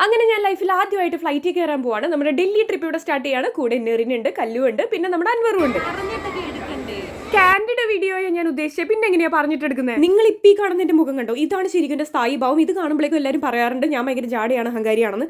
അങ്ങനെ ഞാൻ ലൈഫിൽ ആദ്യമായിട്ട് ഫ്ലൈറ്റിൽ കയറാൻ പോവാണ്. നമ്മുടെ ഡൽഹി ട്രിപ്പ് ഇവിടെ സ്റ്റാർട്ട് ചെയ്യാണ്. കൂടെ നെറിനുണ്ട്, കല്ലുണ്ട്, പിന്നെ നമ്മുടെ അൻവറും ഉണ്ട്. കാൻഡിഡ് വീഡിയോയെ ഞാൻ ഉദ്ദേശിച്ചത്. പിന്നെ എങ്ങനെയാ പറഞ്ഞിട്ടെടുക്കുന്നത്? നിങ്ങൾ ഇപ്പം ഈ കാണുന്നതിന്റെ മുഖം കണ്ടോ? ഇതാണ് ശരിക്കും എൻ്റെ സ്ഥായി ഭാവം. ഇത് കാണുമ്പോഴേക്കും എല്ലാവരും പറയാറുണ്ട് ഞാൻ ഭയങ്കര ജാടയാണ്, അഹങ്കാരിയാണെന്ന്.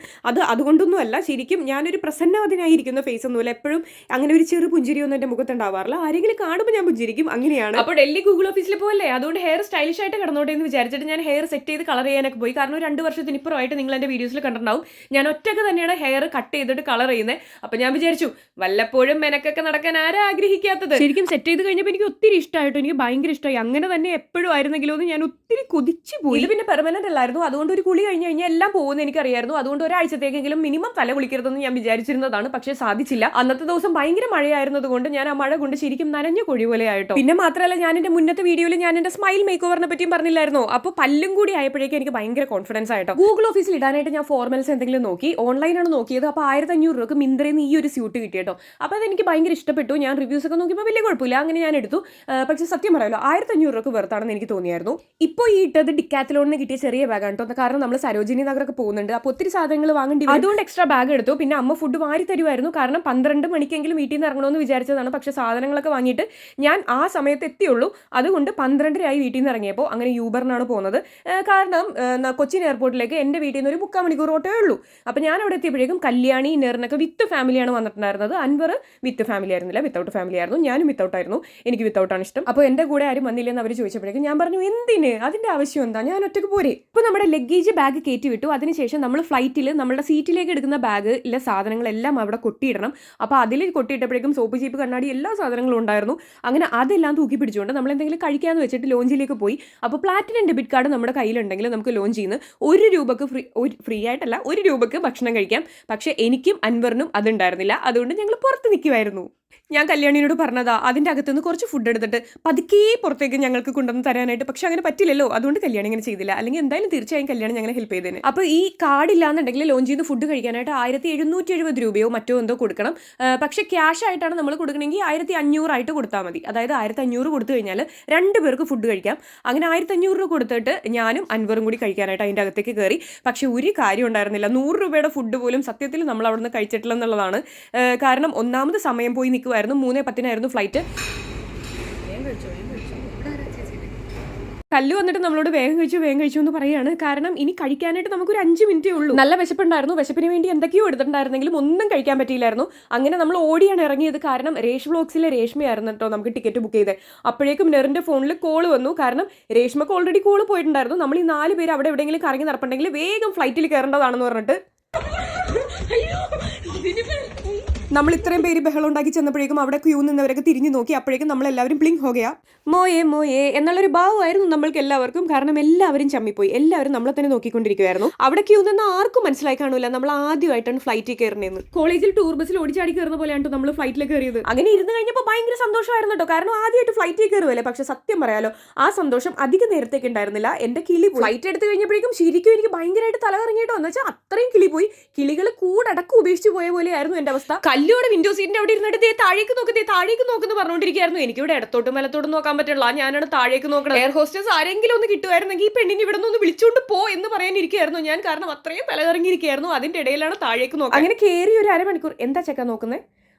അതുകൊണ്ടൊന്നുമല്ല. ശരിക്കും ഞാനൊരു പ്രസന്നവതിനായിരിക്കുന്ന ഫേസ് ഒന്നുമില്ല. എപ്പോഴും അങ്ങനെ ഒരു ചെറു പുഞ്ചിരിയൊന്നും എൻ്റെ മുഖത്ത് ഉണ്ടാവാറില്ല. ആരെങ്കിലും കാണുമ്പോൾ ഞാൻ പുഞ്ചിരിക്കും, അങ്ങനെയാണ്. അപ്പോൾ ഡൽഹി ഗൂഗിൾ ഓഫീസിൽ പോകല്ലേ, അതുകൊണ്ട് ഹെയർ സ്റ്റൈലിഷ് ആയിട്ട് കിടന്നോട്ടെ എന്ന് വിചാരിച്ചിട്ട് ഞാൻ ഹെയർ സെറ്റ് ചെയ്ത് കളർ ചെയ്യാനൊക്കെ പോയി. കാരണം 2 വർഷത്തിന് ഇപ്പുറമായിട്ട് നിങ്ങൾ എൻ്റെ വീഡിയോസിൽ കണ്ടിട്ടുണ്ടാവും ഞാൻ ഒറ്റക്ക് തന്നെയാണ് ഹെയർ കട്ട് ചെയ്തിട്ട് കളർ ചെയ്യുന്നത്. അപ്പോൾ ഞാൻ വിചാരിച്ചു വല്ലപ്പോഴും മെനക്കൊക്കെ നടക്കാൻ ആരാ ആഗ്രഹിക്കാത്തത്. ശരിക്കും സെറ്റ് ചെയ്ത് കഴിഞ്ഞപ്പോൾ എനിക്ക് ഒത്തിരി ഇഷ്ടമായിട്ടോ, എനിക്ക് ഭയങ്കര ഇഷ്ടമായി. അങ്ങനെ തന്നെ എപ്പോഴും ആയിരുന്നെങ്കിലും എന്ന് ഞാൻ ഒത്തിരി കൊതിച്ചു പോയി. ഇത് പിന്നെ പെർമനന്റ് അല്ലായിരുന്നു, അതുകൊണ്ട് ഒരു കുളി കഴിഞ്ഞ് കഴിഞ്ഞാൽ എല്ലാം പോകുന്നത് എനിക്കറിയായിരുന്നു. അതുകൊണ്ട് ഒരാഴ്ചത്തേക്കെങ്കിലും മിനിമം തല കുളിക്കരുതെന്ന് ഞാൻ വിചാരിച്ചിരുന്നതാണ്. പക്ഷേ സാധിച്ചില്ല. അന്നത്തെ ദിവസം ഭയങ്കര മഴയായിരുന്നത് കൊണ്ട് ഞാൻ ആ മഴ കൊണ്ട് ശരിക്കും നനഞ്ഞ കൊഴി പോലെ ആയിട്ടോ. പിന്നെ മാത്രമല്ല, ഞാൻ എൻ്റെ മുന്നത്തെ വീഡിയോയിൽ ഞാൻ എൻ്റെ സ്മൈൽ മേക്ക് ഓവറിനെ പറ്റിയും പറഞ്ഞില്ലായിരുന്നോ? അപ്പോൾ പല്ലും കൂടി ആയപ്പോഴേക്കും എനിക്ക് ഭയങ്കര കോൺഫിഡൻസ് ആയിട്ടോ. ഗൂഗിൾ ഓഫീസിൽ ഇടാനായിട്ട് ഞാൻ ഫോർമൽസ് എന്തെങ്കിലും നോക്കി, ഓൺലൈനാണ് നോക്കിയത്. അപ്പോൾ 1500 രൂപക്ക് മിന്ത്രയിൽ നിന്ന് ഈ ഒരു സ്യൂട്ട് കിട്ടിയിട്ടോ. അപ്പോൾ അതെനിക്ക് ഭയങ്കര ഇഷ്ടപ്പെട്ടു. ഞാൻ റിവ്യൂസ് ഒക്കെ നോക്കിയപ്പോൾ വലിയ കുഴപ്പമില്ല, അങ്ങനെ ഞാൻ എടുത്തു. പക്ഷേ സത്യം പറയാമല്ലോ, 1500 രൂപക്ക് വെറുത്താണെന്ന് എനിക്ക് തോന്നിയായിരുന്നു. ഇപ്പോൾ ഈ ഇട്ടത് ഡിക്കാത്തലോണിന് കിട്ടിയ ചെറിയ ബാഗാണ് കേട്ടോ. കാരണം നമ്മൾ സരോജിനി നഗറൊക്കെ പോകുന്നുണ്ട്, അപ്പോൾ ഒത്തിരി സാധനങ്ങൾ വാങ്ങേണ്ടി വരും. അതുകൊണ്ട് എക്സ്ട്രാ ബാഗ് എടുത്തു. പിന്നെ അമ്മ ഫുഡ് വാരി തരുമായിരുന്നു. കാരണം 12 മണിക്കെങ്കിലും വീട്ടിൽ നിന്ന് ഇറങ്ങണമെന്ന് വിചാരിച്ചതാണ്. പക്ഷേ സാധനങ്ങളൊക്കെ വാങ്ങിയിട്ട് ഞാൻ ആ സമയത്ത് എത്തിയുള്ളൂ. അതുകൊണ്ട് 12:30 വീട്ടിൽ നിന്ന് ഇറങ്ങിയപ്പോൾ അങ്ങനെ യൂബറിനാണ് പോകുന്നത്. കാരണം കൊച്ചിൻ എയർപോർട്ടിലേക്ക് എൻ്റെ വീട്ടിൽ നിന്ന് ഒരു 3/4 മണിക്കൂർ ഓട്ടേ ഉള്ളൂ. അപ്പോൾ ഞാൻ അവിടെ എത്തിയപ്പോഴേക്കും കല്യാണി നെറിനൊക്കെ വിത്ത് ഫാമിലിയാണ് വന്നിട്ടുണ്ടായിരുന്നത്. അൻവർ വിത്ത് ഫാമിലി ആയിരുന്നില്ല, വിത്തൗട്ട് ഫാമിലി ആയിരുന്നു. ഞാനും വിത്തൗട്ട് ആയിരുന്നു. എനിക്ക് വിത്തൗട്ടാണ് ഇഷ്ടം. അപ്പോൾ എൻ്റെ കൂടെ ആരും വന്നില്ലെന്ന് അവർ ചോദിച്ചപ്പോഴേക്കും ഞാൻ പറഞ്ഞു എന്തിന്, അതിൻ്റെ ആവശ്യം എന്താ, ഞാൻ ഒറ്റയ്ക്ക് പോരെ. ഇപ്പോൾ നമ്മുടെ ലഗേജ് ബാഗ് കയറ്റി വിട്ടു. അതിനുശേഷം നമ്മൾ ഫ്ലൈറ്റിൽ നമ്മുടെ സീറ്റിലേക്ക് എടുക്കുന്ന ബാഗിലെ സാധനങ്ങളെല്ലാം അവിടെ കൊട്ടിയിടണം. അപ്പോൾ അതിൽ കൊട്ടിയിട്ടപ്പോഴേക്കും സോപ്പ്, ചീപ്പ്, കണ്ണാടി എല്ലാ സാധനങ്ങളും ഉണ്ടായിരുന്നു. അങ്ങനെ അതെല്ലാം തൂക്കി പിടിച്ചുകൊണ്ട് നമ്മൾ എന്തെങ്കിലും കഴിക്കാമെന്ന് വെച്ചിട്ട് ലോഞ്ചിലേക്ക് പോയി. അപ്പോൾ പ്ലാറ്റിനം ഡെബിറ്റ് കാർഡ് നമ്മുടെ കയ്യിലുണ്ടെങ്കിൽ നമുക്ക് ലോഞ്ച് ചെയ്യുന്ന 1 രൂപക്ക് ഫ്രീ ആയിട്ടല്ല, 1 രൂപക്ക് ഭക്ഷണം കഴിക്കാം. പക്ഷേ എനിക്കും അൻവറിനും അതുണ്ടായിരുന്നില്ല. അതുകൊണ്ട് ഞങ്ങൾ പുറത്ത് നിൽക്കുമായിരുന്നു. ഞാൻ കല്യാണിയോട് പറഞ്ഞതാ അതിൻ്റെ അകത്തുനിന്ന് കുറച്ച് ഫുഡ് എടുത്തിട്ട് പതുക്കെ പുറത്തേക്ക് ഞങ്ങൾക്ക് കൊണ്ടുവന്ന് തരാനായിട്ട്. പക്ഷെ അങ്ങനെ പറ്റില്ലല്ലോ, അതുകൊണ്ട് കല്യാണി ഇങ്ങനെ ചെയ്തില്ല. അല്ലെങ്കിൽ എന്തായാലും തീർച്ചയായും കല്യാണി ഞങ്ങളെ ഹെൽപ്പ് ചെയ്തേനെ. അപ്പോൾ ഈ കാർഡ് ഇല്ലാന്നുണ്ടെങ്കിൽ ലോഞ്ച് ചെയ്ത് ഫുഡ് കഴിക്കാനായിട്ട് 1770 രൂപയോ മറ്റോ എന്തോ കൊടുക്കണം. പക്ഷേ ക്യാഷ് ആയിട്ടാണ് നമ്മൾ കൊടുക്കണമെങ്കിൽ 1500 ആയിട്ട് കൊടുത്താൽ മതി. അതായത് 1500 കൊടുത്തു കഴിഞ്ഞാൽ 2 പേർക്ക് ഫുഡ് കഴിക്കാം. അങ്ങനെ 1500 രൂപ കൊടുത്തിട്ട് ഞാനും അൻവറും കൂടി കഴിക്കാനായിട്ട് അതിൻ്റെ അകത്തേക്ക് കയറി. പക്ഷെ ഒരു കാര്യം ഉണ്ടായിരുന്നില്ല. 100 രൂപയുടെ ഫുഡ് പോലും സത്യത്തിൽ നമ്മൾ അവിടെ നിന്ന് കഴിച്ചിട്ടില്ല എന്നുള്ളതാണ്. കാരണം ഒന്നാമത് സമയം പോയി നിൽക്കുമായിരുന്നു. 3:10 ഫ്ലൈറ്റ്. കല്ല് വന്നിട്ട് നമ്മളോട് വേഗം കഴിച്ചു എന്ന് പറയാണ്. കാരണം ഇനി കഴിക്കാനായിട്ട് നമുക്കൊരു 5 മിനിറ്റേ ഉള്ളൂ. നല്ല വിശപ്പുണ്ടായിരുന്നു. വിശപ്പിന് വേണ്ടി എന്തൊക്കെയോ എടുത്തിട്ടുണ്ടായിരുന്നെങ്കിലും ഒന്നും കഴിക്കാൻ പറ്റിയില്ലായിരുന്നു. അങ്ങനെ നമ്മൾ ഓടിയാണ് ഇറങ്ങിയത്. കാരണം രേഷ് വ്ലോഗ്സിലെ രേഷ്മയായിരുന്നു കേട്ടോ നമുക്ക് ടിക്കറ്റ് ബുക്ക് ചെയ്തത്. അപ്പോഴേക്കും നെറിൻ്റെ ഫോണിൽ കോൾ വന്നു. കാരണം രേഷ്മക്ക് ഓൾറെഡി കോൾ പോയിട്ടുണ്ടായിരുന്നു. നമ്മൾ ഈ 4 പേര് അവിടെ എവിടെയെങ്കിലും കറങ്ങി നടപ്പുണ്ടെങ്കിൽ വേഗം ഫ്ലൈറ്റിൽ കയറേണ്ടതാണെന്ന് പറഞ്ഞിട്ട് നമ്മൾ ഇത്രയും പേര് ബഹളം ഉണ്ടാക്കി ചെന്നപ്പോഴേക്കും അവിടെ ക്യൂ നിന്നവരൊക്കെ തിരിഞ്ഞു നോക്കി. അപ്പോഴേക്കും നമ്മളെല്ലാവരും ബ്ലിങ്ക് ഹോഗയാ മോയെ എന്നുള്ളൊരു ഭാവമായിരുന്നു നമ്മൾക്ക് എല്ലാവർക്കും. കാരണം എല്ലാവരും ചമ്മിപ്പോയി. എല്ലാവരും നമ്മളെ തന്നെ നോക്കിക്കൊണ്ടിരിക്കുവായിരുന്നു. അവിടെ ക്യൂ നിന്ന് ആർക്കും മനസ്സിലായി കാണൂല നമ്മൾ ആദ്യമായിട്ടാണ് ഫ്ലൈറ്റിൽ കയറുന്നതെന്ന്. കോളേജിൽ ടൂർ ബസ്സിൽ ഓടിച്ചാടി കയറുന്ന പോലെയാണ് നമ്മൾ ഫ്ലൈറ്റിൽ കയറിയത്. അങ്ങനെ ഇരുന്ന് കഴിഞ്ഞപ്പോൾ ഭയങ്കര സന്തോഷമായിരുന്നു കേട്ടോ. കാരണം ആദ്യമായിട്ട് ഫ്ലൈറ്റിൽ കയറുമല്ലേ. പക്ഷെ സത്യം പറയാലോ, ആ സന്തോഷം അധികം നേരത്തേക്ക് ഉണ്ടായിരുന്നില്ല. എൻ്റെ കിളി ഫ്ലൈറ്റ് എടുത്ത് കഴിഞ്ഞപ്പോഴേക്കും ശരിക്കും എനിക്ക് ഭയങ്കരമായിട്ട് തല കറങ്ങിയിട്ടോ. എന്ന് വെച്ചാൽ അത്രയും കിളി പോയി. കിളികൾ കൂടടക്കം ഉപേക്ഷിച്ച് പോയ പോലെയായിരുന്നു എൻ്റെ അവസ്ഥ. കല്ലോടെ വിൻഡോ സീറ്റിന്റെ അവിടെ ഇരുന്നിട്ട് താഴേക്ക് നോക്കുന്നു പറഞ്ഞുകൊണ്ടിരിക്കുകയായിരുന്നു. എനിക്കിവിടെ ഇടത്തോട്ടും വലത്തോട്ടും നോക്കാൻ പറ്റില്ല. ഞാനാണ് താഴേക്ക് നോക്കണം. എയർ ഹോസ്റ്റസ് ആരെങ്കിലും ഒന്ന് കിട്ടുമായിരുന്നെങ്കിൽ ഈ പെണ്ണിന് ഇവിടെ നിന്ന് വിളിച്ചുകൊണ്ട് പോ എന്ന് പറയാനിരിക്കുകയായിരുന്നു ഞാൻ. കാരണം അത്രയും തലകറങ്ങിയിരിക്കുകയായിരുന്നു. അതിന്റെ ഇടയിലാണ് താഴേക്ക് നോക്കുക. അങ്ങനെ കയറി ഒരു അരമണിക്കൂർ എന്താ ചെക്കാൻ നോക്കുന്നത്.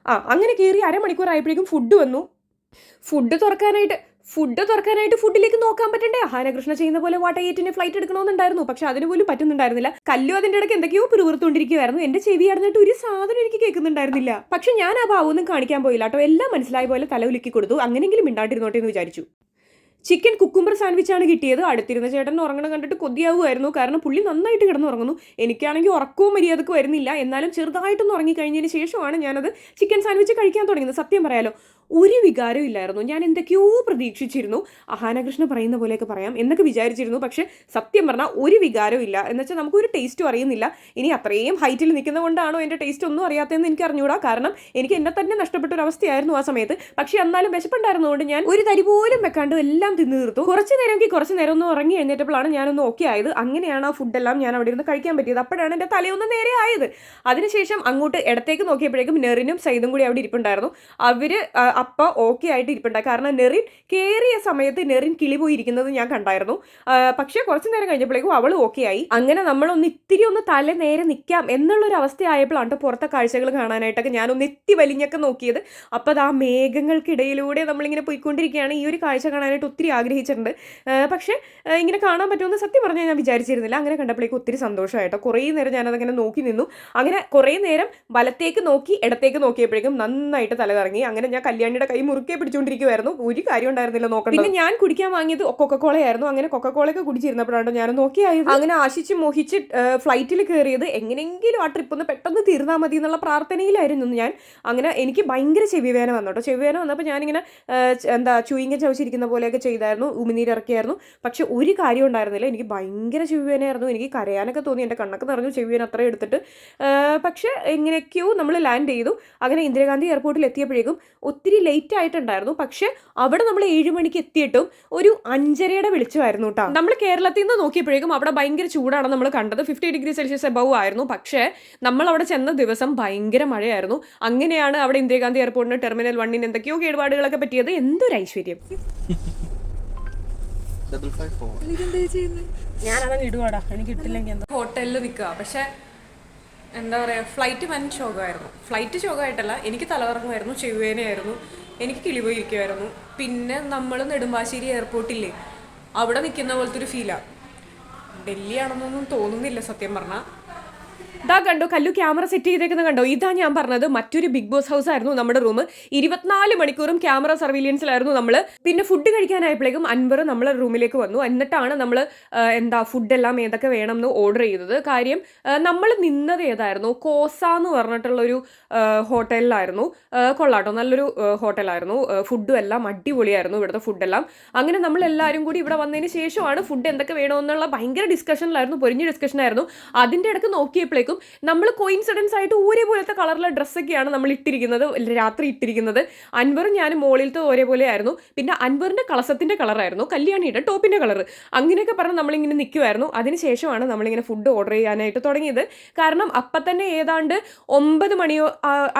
അങ്ങനെ കയറി അരമണിക്കൂർ ആയപ്പോഴേക്കും ഫുഡ് വന്നു. ഫുഡ് തുറക്കാനായിട്ട് ഫുഡിലേക്ക് നോക്കാൻ പറ്റണ്ടേ. ഹാനകൃഷ്ണ ചെയ്യുന്ന പോലെ വാട്ടയേറ്റിന് ഫ്ലൈറ്റ് എടുക്കണമെന്നുണ്ടായിരുന്നു. പക്ഷെ അതിന് പോലും പറ്റുന്നുണ്ടായിരുന്നില്ല. കല്ലു അതിൻ്റെ ഇടയ്ക്ക് എന്തൊക്കെയോ പിറുവിറുത്തുകൊണ്ടിരിക്കുവായിരുന്നു. എന്റെ ചെവി അടഞ്ഞിട്ട് ഒരു സാധനം എനിക്ക് കേൾക്കുന്നുണ്ടായിരുന്നില്ല. പക്ഷെ ഞാൻ ആ ഭാവമൊന്നും കാണിക്കാൻ പോയില്ല കേട്ടോ. എല്ലാം മനസ്സിലായ പോലെ തല ഉലുക്കി കൊടുത്തു. അങ്ങനെങ്കിലും മിണ്ടാണ്ടിരുന്നോട്ടെ എന്ന് വിചാരിച്ചു. ചിക്കൻ കുക്കുംബർ സാൻഡ്വിച്ചാണ് കിട്ടിയത്. അടുത്തിരുന്ന ചേട്ടൻ ഉറങ്ങണം കണ്ടിട്ട് കൊതിയാവുമായിരുന്നു. കാരണം പുള്ളി നന്നായിട്ട് കിടന്നുറങ്ങുന്നു. എനിക്കാണെങ്കിൽ ഉറക്കവും മര്യാദക്ക് വരുന്നില്ല. എന്നാലും ചെറുതായിട്ടൊന്ന് ഉറങ്ങിക്കഴിഞ്ഞതിന് ശേഷമാണ് ഞാനത് ചിക്കൻ സാൻഡ്വിച്ച് കഴിക്കാൻ തുടങ്ങിയത്. സത്യം പറയാലോ, ഒരു വികാരവും ഇല്ലായിരുന്നു. ഞാൻ എന്തൊക്കെയോ പ്രതീക്ഷിച്ചിരുന്നു. അഹാനകൃഷ്ണ പറയുന്ന പോലെയൊക്കെ പറയാം എന്നൊക്കെ വിചാരിച്ചിരുന്നു. പക്ഷെ സത്യം പറഞ്ഞാൽ ഒരു വികാരവും ഇല്ല. എന്നുവെച്ചാൽ നമുക്കൊരു ടേസ്റ്റും അറിയുന്നില്ല. ഇനി അത്രയും ഹൈറ്റിൽ നിൽക്കുന്നത് കൊണ്ടാണോ എൻ്റെ ടേസ്റ്റ് ഒന്നും അറിയാത്തതെന്ന് എനിക്ക് അറിഞ്ഞൂടാ. കാരണം എനിക്ക് എന്നെ തന്നെ നഷ്ടപ്പെട്ട ഒരു അവസ്ഥയായിരുന്നു ആ സമയത്ത്. പക്ഷെ എന്നാലും വിശപ്പുണ്ടായിരുന്നതുകൊണ്ട് ഞാൻ ഒരു തരി പോലും വെക്കാണ്ട് എല്ലാം തിന്നു തീർത്തു. കുറച്ച് നേരം ഒന്ന് ഉറങ്ങി എഴുന്നേറ്റപ്പോഴാണ് ഞാനൊന്ന് ഓക്കെ ആയത്. അങ്ങനെയാണ് ആ ഫുഡെല്ലാം ഞാൻ അവിടെ ഇരുന്ന് കഴിക്കാൻ പറ്റിയത്. അപ്പോഴാണ് എൻ്റെ തലയൊന്ന് നേരെ ആയത്. അതിനുശേഷം അങ്ങോട്ട് ഇടത്തേക്ക് നോക്കിയപ്പോഴേക്കും നെറിനും സൈദും കൂടി അവിടെ ഇരിപ്പുണ്ടായിരുന്നു. അപ്പം ഓക്കെ ആയിട്ട് ഇരിപ്പുണ്ടായി. കാരണം നെറിൻ കയറിയ സമയത്ത് നെറിൻ കിളി പോയിരിക്കുന്നത് ഞാൻ കണ്ടായിരുന്നു. പക്ഷേ കുറച്ച് നേരം കഴിഞ്ഞപ്പോഴേക്കും അവൾ ഓക്കെ ആയി. അങ്ങനെ നമ്മളൊന്ന് ഇത്തിരി ഒന്ന് തല നേരെ നിൽക്കാം എന്നുള്ളൊരു അവസ്ഥയായപ്പോഴാണ് പുറത്തെ കാഴ്ചകൾ കാണാനായിട്ടൊക്കെ ഞാനൊന്ന് എത്തി വലിഞ്ഞൊക്കെ നോക്കിയത്. അപ്പോൾ അത് ആ മേഘങ്ങൾക്കിടയിലൂടെ നമ്മളിങ്ങനെ പോയിക്കൊണ്ടിരിക്കുകയാണ്. ഈ ഒരു കാഴ്ച കാണാനായിട്ട് ഒത്തിരി ആഗ്രഹിച്ചിട്ടുണ്ട്. പക്ഷേ ഇങ്ങനെ കാണാൻ പറ്റുമെന്ന് സത്യം പറഞ്ഞാൽ ഞാൻ വിചാരിച്ചിരുന്നില്ല. അങ്ങനെ കണ്ടപ്പോഴേക്കും ഒത്തിരി സന്തോഷമായിട്ടോ. കുറേ നേരം ഞാനതങ്ങനെ നോക്കി നിന്നു. അങ്ങനെ കുറേ നേരം വലത്തേക്ക് നോക്കി ഇടത്തേക്ക് നോക്കിയപ്പോഴേക്കും നന്നായിട്ട് തല കറങ്ങി. അങ്ങനെ ഞാൻ കല്യാണിയുടെ കൈ മുറുക്കെ പിടിച്ചുകൊണ്ടിരിക്കുമായിരുന്നു. ഒരു കാര്യം ഉണ്ടായിരുന്നില്ല നോക്കണം. പിന്നെ ഞാൻ കുടിക്കാൻ വാങ്ങിയത് കൊക്കക്കോളയായിരുന്നു. അങ്ങനെ കൊക്കക്കോളയൊക്കെ കുടിച്ചിരുന്നപ്പോഴാണ് ഞാൻ നോക്കിയായത്. അങ്ങനെ ആശിച്ച് മോഹിച്ച് ഫ്ലൈറ്റിൽ കയറിയത് എങ്ങനെയെങ്കിലും ആ ട്രിപ്പ് ഒന്ന് പെട്ടെന്ന് തീർന്നാൽ മതി എന്നുള്ള പ്രാർത്ഥനയിലായിരുന്നു ഞാൻ. അങ്ങനെ എനിക്ക് ഭയങ്കര ചെവിവേദന വന്നു കേട്ടോ. ചെവിവേദന വന്നപ്പോൾ ഞാനിങ്ങനെ ചൂയിങ്ങ ചവച്ചിരിക്കുന്ന പോലെയൊക്കെ ചെയ്തായിരുന്നു, ഉമിനീരിറക്കിയായിരുന്നു. പക്ഷെ ഒരു കാര്യം ഉണ്ടായിരുന്നില്ല. എനിക്ക് ഭയങ്കര ചെവിവേദനയായിരുന്നു. എനിക്ക് കരയാനൊക്കെ തോന്നി. എൻ്റെ കണ്ണൊക്കെ നിറഞ്ഞു ചെവിവേദന അത്രയും എടുത്തിട്ട്. പക്ഷെ എങ്ങനെയൊക്കെയോ നമ്മൾ ലാൻഡ് ചെയ്തു. അങ്ങനെ ഇന്ദിരാഗാന്ധി എയർപോർട്ടിൽ എത്തിയപ്പോഴേക്കും ഒത്തിരി ലേറ്റ് ആയിട്ടുണ്ടായിരുന്നു. പക്ഷെ അവിടെ നമ്മൾ 7 മണിക്ക് എത്തിയിട്ടും ഒരു 5:30 വെളിച്ചമായിരുന്നു കേട്ടോ. നമ്മൾ കേരളത്തിൽ നിന്ന് നോക്കിയപ്പോഴേക്കും അവിടെ ഭയങ്കര ചൂടാണ് നമ്മൾ കണ്ടത്. 50 ഡിഗ്രി സെൽഷ്യസ് എബവ് ആയിരുന്നു. പക്ഷേ നമ്മൾ അവിടെ ചെന്ന ദിവസം ഭയങ്കര മഴയായിരുന്നു. അങ്ങനെയാണ് അവിടെ ഇന്ദിരാഗാന്ധി എയർപോർട്ടിന് ടെർമിനൽ 1 എന്തൊക്കെയോ കേടുപാടുകളൊക്കെ പറ്റിയത്. എന്തൊരു ഐശ്വര്യം. ഞാനതങ്ങ് ഇടുവാടാ, എനിക്ക് ഇട്ടില്ലെങ്കിൽ എന്താ. ഹോട്ടലിൽ നിൽക്കുക. പക്ഷെ എന്താ പറയുക, ഫ്ലൈറ്റ് വൻ ശോകമായിരുന്നു. ഫ്ലൈറ്റ് ശോകമായിട്ടല്ല, എനിക്ക് തലകറങ്ങുമായിരുന്നു, ചെവിവേദനയായിരുന്നു, എനിക്ക് കിളിപോയിരിക്കുമായിരുന്നു. പിന്നെ നമ്മൾ നെടുമ്പാശ്ശേരി എയർപോർട്ടില്ലേ, അവിടെ നിൽക്കുന്ന പോലത്തെ ഒരു ഫീലാണ്. ഡൽഹി ആണെന്നൊന്നും തോന്നുന്നില്ല സത്യം പറഞ്ഞാൽ. ഇതാ കണ്ടോ, കല്ലു ക്യാമറ സെറ്റ് ചെയ്തേക്കുന്നത് കണ്ടോ. ഇതാ ഞാൻ പറഞ്ഞത്, മറ്റൊരു ബിഗ് ബോസ് ഹൗസ് ആയിരുന്നു നമ്മുടെ റൂം. 24 മണിക്കൂറും ക്യാമറ സർവീലിയൻസിലായിരുന്നു നമ്മൾ. പിന്നെ ഫുഡ് കഴിക്കാനായപ്പോഴേക്കും അൻവർ നമ്മളെ റൂമിലേക്ക് വന്നു. എന്നിട്ടാണ് നമ്മൾ ഫുഡെല്ലാം ഏതൊക്കെ വേണം എന്ന് ഓർഡർ ചെയ്തത്. കാര്യം നമ്മൾ നിന്നത് ഏതായിരുന്നു, കോസ എന്ന് പറഞ്ഞിട്ടുള്ളൊരു ഹോട്ടലിലായിരുന്നു. കൊള്ളാട്ടോ, നല്ലൊരു ഹോട്ടലായിരുന്നു. ഫുഡും എല്ലാം അടിപൊളിയായിരുന്നു ഇവിടുത്തെ ഫുഡെല്ലാം. അങ്ങനെ നമ്മളെല്ലാവരും കൂടി ഇവിടെ വന്നതിന് ശേഷമാണ് ഫുഡ് എന്തൊക്കെ വേണമെന്നുള്ള ഭയങ്കര ഡിസ്കഷനിലായിരുന്നു, പൊരിഞ്ഞ ഡിസ്കഷനായിരുന്നു. അതിൻ്റെ ഇടയ്ക്ക് നോക്കിയപ്പോഴേക്കും നമ്മൾ കോയിൻസിഡൻസ് ആയിട്ട് ഒരേപോലത്തെ കളറിലെ ഡ്രസ്സൊക്കെയാണ് നമ്മൾ ഇട്ടിരിക്കുന്നത്, രാത്രി ഇട്ടിരിക്കുന്നത്. അൻവറും ഞാനും മോളിലത്തെ ഒരേപോലെ ആയിരുന്നു. പിന്നെ അൻവറിന്റെ കളസത്തിന്റെ കളറായിരുന്നു കല്യാണിയുടെ ടോപ്പിന്റെ കളർ. അങ്ങനെയൊക്കെ പറഞ്ഞ് നമ്മളിങ്ങനെ നിൽക്കുമായിരുന്നു. അതിനുശേഷമാണ് നമ്മളിങ്ങനെ ഫുഡ് ഓർഡർ ചെയ്യാനായിട്ട് തുടങ്ങിയത്. കാരണം അപ്പം തന്നെ ഏതാണ്ട് 9 മണിയോ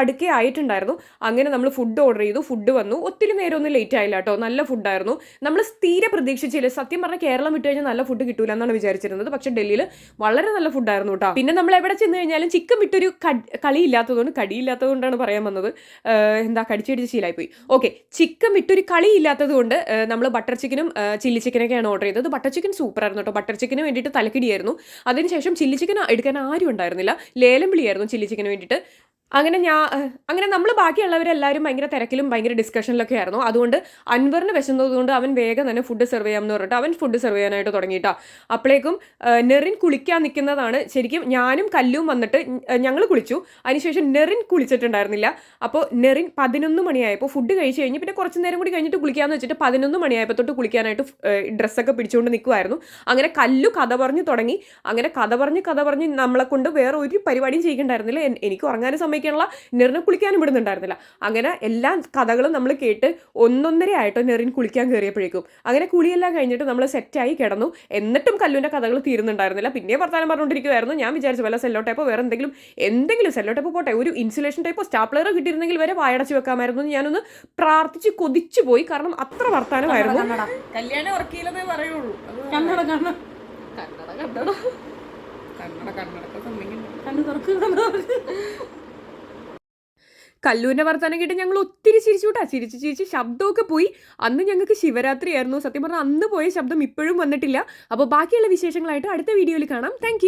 അടുക്കെ ആയിട്ടുണ്ടായിരുന്നു. അങ്ങനെ നമ്മൾ ഫുഡ് ഓർഡർ ചെയ്തു. ഫുഡ് വന്നു. ഒത്തിരി നേരമൊന്നും ലേറ്റ് ആയില്ല കേട്ടോ. നല്ല ഫുഡായിരുന്നു. നമ്മൾ തീരെ പ്രതീക്ഷിച്ചില്ല. സത്യം പറഞ്ഞാൽ കേരളം വിട്ട് കഴിഞ്ഞാൽ നല്ല ഫുഡ് കിട്ടൂല എന്നാണ് വിചാരിച്ചിരുന്നത്. പക്ഷെ ഡൽഹിയിൽ വളരെ നല്ല ഫുഡായിരുന്നു കേട്ടോ. പിന്നെ നമ്മൾ എവിടെ ചെന്ന് കഴിഞ്ഞാലും ചിക്കൻ വിട്ടൊരു കളിയില്ലാത്തതുകൊണ്ട്, കടിയില്ലാത്തതുകൊണ്ടാണ് പറയാൻ വന്നത്, കടിച്ചടിച്ച് ശീലമായിപ്പോയി. ഓക്കെ, ചിക്കൻ വിട്ടൊരു കളിയില്ലാത്തത് കൊണ്ട് നമ്മൾ ബട്ടർ ചിക്കനും ചില്ലി ചിക്കനൊക്കെയാണ് ഓർഡർ ചെയ്തത്. ബട്ടർ ചിക്കൻ സൂപ്പറായിരുന്നു കേട്ടോ. ബട്ടർ ചിക്കന് വേണ്ടിയിട്ട് തലക്കിടിയായിരുന്നു. അതിനുശേഷം ചില്ലി ചിക്കൻ എടുക്കാൻ ആരും ഉണ്ടായിരുന്നില്ല. ലേലം വിളിയായിരുന്നു ചില്ലി ചിക്കന് വേണ്ടിയിട്ട്. അങ്ങനെ നമ്മൾ ബാക്കിയുള്ളവരെല്ലാവരും ഭയങ്കര തിരക്കിലും ഭയങ്കര ഡിസ്കഷനിലൊക്കെ ആയിരുന്നു. അതുകൊണ്ട് അൻവറിന് വിശന്നതുകൊണ്ട് അവൻ വേഗം തന്നെ ഫുഡ് സെർവ് ചെയ്യാമെന്ന് പറഞ്ഞിട്ട് അവൻ ഫുഡ് സെർവ് ചെയ്യാനായിട്ട് തുടങ്ങിയിട്ടാ. അപ്പോഴേക്കും നെറിൻ കുളിക്കാൻ നിൽക്കുന്നതാണ്. ശരിക്കും ഞാനും കല്ലും വന്നിട്ട് ഞങ്ങൾ കുളിച്ചു. അതിനുശേഷം നെറിൻ കുളിച്ചിട്ടുണ്ടായിരുന്നില്ല. അപ്പോൾ നെറിൻ 11 മണിയായപ്പോൾ ഫുഡ് കഴിച്ച് കഴിഞ്ഞ് പിന്നെ കുറച്ച് നേരം കൂടി കഴിഞ്ഞിട്ട് കുളിക്കാമെന്ന് വെച്ചിട്ട് 11 മണിയായപ്പോൾ തൊട്ട് കുളിക്കാനായിട്ട് ഡ്രസ്സൊക്കെ പിടിച്ചുകൊണ്ട് നിൽക്കുമായിരുന്നു. അങ്ങനെ കല്ലു കഥ പറഞ്ഞു തുടങ്ങി. അങ്ങനെ കഥ പറഞ്ഞ് നമ്മളെ കൊണ്ട് വേറെ ഒരു പരിപാടിയും ചെയ്യിക്കണ്ടായിരുന്നില്ല. എനിക്ക് ഉറങ്ങാനും സമയം നെറിനെ കുളിക്കാനും വിടുന്നുണ്ടായിരുന്നില്ല. അങ്ങനെ എല്ലാ കഥകളും നമ്മൾ കേട്ട് 1:30 ആയിട്ടോ നെറിൻ കുളിക്കാൻ കയറിയപ്പോഴേക്കും. അങ്ങനെ കുളിയെല്ലാം കഴിഞ്ഞിട്ട് നമ്മൾ സെറ്റായി കിടന്നു. എന്നിട്ടും കല്ലുവിൻ്റെ കഥകൾ തീരുന്നുണ്ടായിരുന്നില്ല. പിന്നെ വർത്താനം പറഞ്ഞുകൊണ്ടിരിക്കുമായിരുന്നു. ഞാൻ വിചാരിച്ചു വല്ല സെല്ലോ ടൈപ്പോ വേറെ എന്തെങ്കിലും സെല്ലോ ടൈപ്പ് പോട്ടെ, ഒരു ഇൻസുലേഷൻ ടൈപ്പോ സ്റ്റാപ്ലറോ കിട്ടിയിരുന്നെങ്കിൽ വരെ വായടച്ച് വെക്കാമായിരുന്നു. ഞാനൊന്ന് പ്രാർത്ഥിച്ച് കൊതിച്ചു പോയി. കാരണം അത്ര വർത്താനമായിരുന്നു. കല്യാണം ഉറക്കിയില്ലെന്നേ പറയുള്ളൂ. കല്ലൂരിൻ്റെ വർത്താനം കേട്ട് ഞങ്ങൾ ഒത്തിരി ചിരിച്ചുകൂട്ടാ. ചിരിച്ച് ശബ്ദമൊക്കെ പോയി. അന്ന് ഞങ്ങൾക്ക് ശിവരാത്രി ആയിരുന്നു. സത്യം പറഞ്ഞാൽ അന്ന് പോയ ശബ്ദം ഇപ്പോഴും വന്നിട്ടില്ല. അപ്പോൾ ബാക്കിയുള്ള വിശേഷങ്ങളായിട്ട് അടുത്ത വീഡിയോയിൽ കാണാം. താങ്ക്